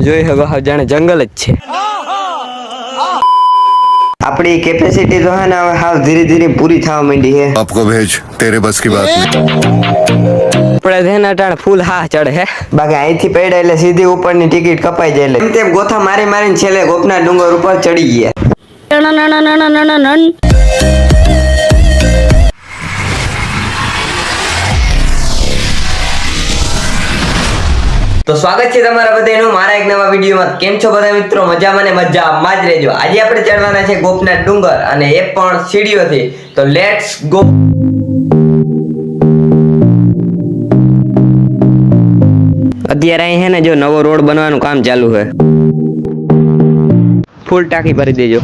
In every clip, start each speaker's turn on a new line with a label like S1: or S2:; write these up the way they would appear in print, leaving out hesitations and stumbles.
S1: જોઈ શકો જાણે જંગલ જ છે।
S2: આપણી કેપેસિટી તો है ना हाव धीरे धीरे पूरी થવા માંડી है।
S3: आपको भेज तेरे बस की बात नहीं।
S1: આપણે તેના ટાણે ફૂલ હા ચડે હે
S2: બાકી અહીંથી પડ્યા એટલે સીધી ઉપરની ટિકિટ કપાઈ જાય એટલે તેમ ગોથા મારી મારીને છેલ્લે ગોપના ડુંગર ઉપર ચડી ગયા। તો સ્વાગત છે તમારા બધાનું મારા એક નવા વિડીયોમાં। કેમ છો બધા મિત્રો? મજામાં ને મજામાં જ રહેજો। આજે આપણે ચડવાના છે ગોપના ડુંગર અને એ પણ સીડીઓથી। તો લેટ્સ ગો। અત્યારે અહીં છે ને જો નવો રોડ બનવાનું કામ ચાલુ છે। ફૂલ ટાંકી ભરી દેજો।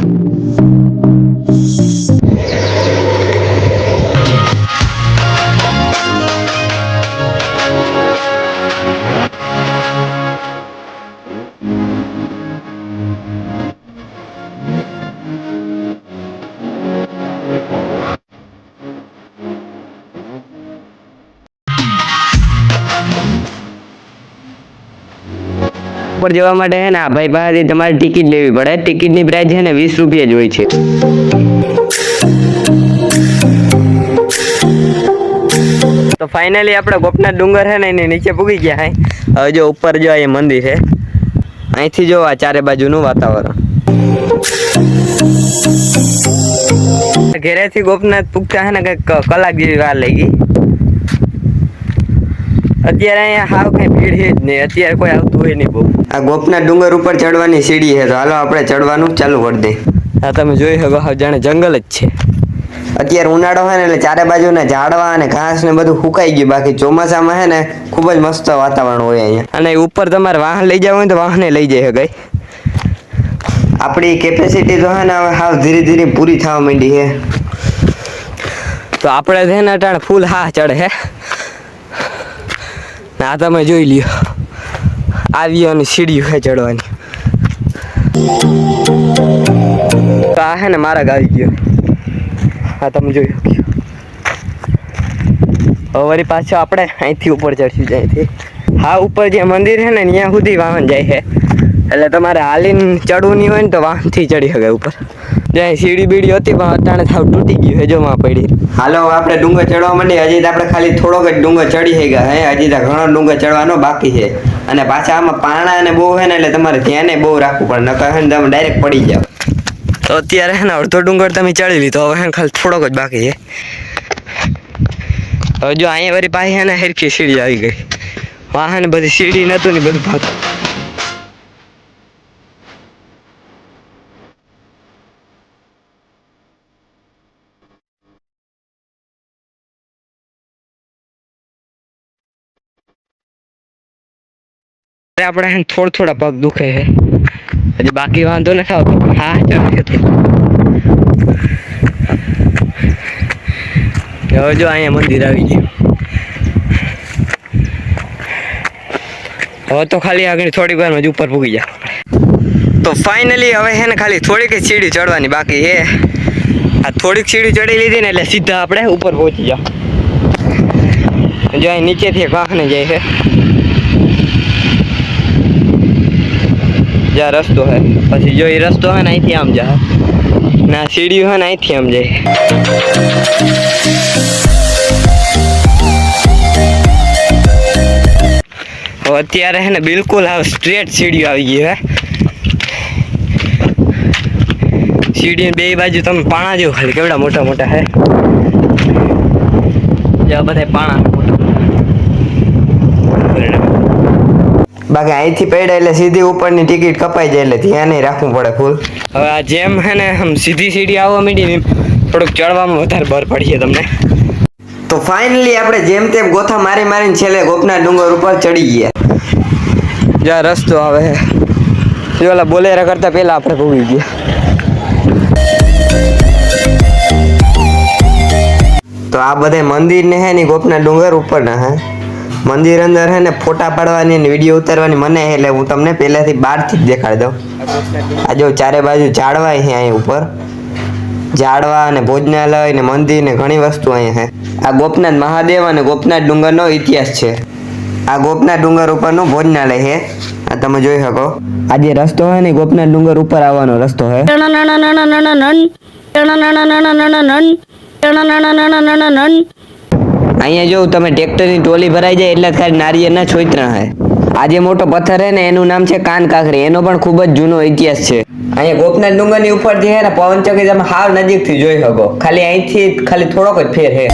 S2: ઉપર જવા માટે है ना भाई पासेથી તમારે ટિકિટ લેવી પડે। ટિકિટની પ્રાઇસ છે ને 20 રૂપિયા જ હોય છે। તો ફાઇનલી આપણે ગોપના ડુંગર છે ને એની નીચે પૂગી ગયા હે। હવે જો ઉપર જો આ મંદિર છે, અહીંથી જો આ ચારે બાજુનું વાતાવરણ। ઘરેથી ગોપનાથ પૂગતા છે ને કંઈક કલાક જેવી વાર લાગી। અત્યારે અહીંયા હાવ કઈ ભીડ છે જ નહીં, અત્યારે કોઈ આવતું હોય નહીં બહુ। આ ગોપના ડુંગર ઉપર ચડવાની સીડી છે, તો હાલો આપણે ચડવાનું ચાલુ કરી દઈએ। આ તમે જોઈ શકો જાણે જંગલ જ છે। અત્યારે ઉનાળો છે ને એટલે ચારે બાજુના ઝાડવા અને ઘાસ ને બધું સુકાઈ ગયું। બાકી ચોમાસામાં છે ને ખૂબ જ મસ્ત વાતાવરણ હોય અહીંયા। અને ઉપર તમારે વાહન લઈ જવું હોય તો વાહને લઈ જઈ શકાય। આપણી કેપેસિટી તો છે ને હવે હાવ ધીરે ધીરે પૂરી થવા માંડી છે। તો આપણે છે ને અટાણે ફૂલ હા ચડે હે। આ તમે જોઈ લ્યો આવી અને સીડીઓ છે ચડવાની। તો આ છે ને મારા આવી ગયો। હા તમે જોઈ શકો। હવે વળી પાછો આપણે અહીંથી ઉપર ચડશું અહીંથી। હા ઉપર જે મંદિર છે ને ત્યાં સુધી વાહન જાય છે, એટલે તમારે હાલીને ચડવું નહીં હોય ને તો વાહનથી ચડી શકાય ઉપર। જ્યાં સીડી બીડી હતી પણ અટાણે થાવ તૂટી ગયું છે, જો માં પડી। હાલો આપણે ડુંગર ચડવા માંડી। હજી તો આપણે ખાલી થોડોક જ ડુંગર ચડી થઈ ગયા હે, હજી તો ઘણો ડુંગર ચડવાનો બાકી છે। અને પાછા આમાં પાણા અને બહુ છે ને એટલે તમારે ધ્યાને બહુ રાખવું પડે, નકર છે ને તમે ડાયરેક્ટ પડી જાવ। તો અત્યારે છે ને અડધો ડુંગર તમે ચડી લીધો, હવે છે ને ખાલી થોડોક જ બાકી છે। હવે જો અહીંયા વળી પાછી છે ને હરખી સીડી આવી ગઈ। વાહન બધી સીડી નતું ને બધું ભાગતું। આપણે થોડા પગ દુખે છે, હજી બાકી વાંધો નથી આવતો। હા ચડી હવે જો અહીંયા મંદિર આવી ગયું। હવે તો ખાલી આગળ થોડીક વારમાં જ ઉપર પૂગી જાય। તો ફાઇનલી હવે છે ને ખાલી થોડીક જ સીડી ચડવાની બાકી છે। આ થોડીક સીડી ચડી લીધી ને એટલે સીધા આપણે ઉપર પહોંચી જાવ। જો અહીં નીચેથી વાહને જાય છે, જ્યાં રસ્તો હે। પછી જો એ રસ્તો હે ને અહીંથી આમ જાય ના સીડીઓ હે ને અહીંથી આમ જાય। હવે અત્યારે હે ને બિલકુલ આ સ્ટ્રેટ સીડીઓ આવી ગઈ હે। સીડીની બે બાજુ તમે પાણા જેવું ખાલી કેવડા મોટા મોટા હે, જ્યાં બધા પાણા મોટા। બાકી અહીંથી પડ્યા એટલે સીધી ઉપરની ટિકિટ કપાઈ જાય એટલે ધ્યાન રાખવું પડે ફૂલ। હવે આ જેમ હે ને આમ સીધી સીડી આવવા માંડી ને થોડુંક ચડવામાં વધારે ભર પડીએ તમને। તો ફાઇનલી આપણે જેમ તેમ ગોથા મારી મારીને છેલ્લે ગોપના ડુંગર ઉપર ચડી ગયા। જ્યાં રસ્તો આવે છે જો ઓલા બોલેરા કરતા પહેલા આપણે ભૂગી ગયા। તો આ બધા મંદિર ને હે ને ગોપના ડુંગર ઉપર ના હે। મંદિર અંદર હે ને ફોટા પાડવાની ને વિડીયો ઉતારવાની મને એટલે હું તમને પહેલાથી બહારથી જ દેખાડી દઉં। આ જો ચારે બાજુ ઝાડવા છે અહીં ઉપર, ઝાડવા અને ભોજનાલય ને મંદિર ને ઘણી વસ્તુ અહીંયા છે। આ ગોપનાથ મહાદેવ અને ગોપનાથ ડુંગરનો ઇતિહાસ છે। આ ગોપનાથ ડુંગર ઉપરનું ભોજનાલય છે। આ તમે જોઈ શકો આ જે રસ્તો હે ને ગોપનાથ ડુંગર ઉપર આવવાનો રસ્તો હે અહીંયા જો તમે ટ્રેક્ટરની ટોલી ભરાઈ જાય એટલે ખાલી નારિયેળના છોતરા હે આ જે મોટો પથ્થર હે ને એનું નામ છે કાન કાંકરી એનો પણ ખૂબ જ જૂનો ઇતિહાસ છે અહીંયા ગોપનાથ ડુંગરની ઉપર જે હે ને પવનચક્કી તમે હાવ નજીકથી જોઈ શકો ખાલી અહીંથી ખાલી થોડોક જ ફેર હે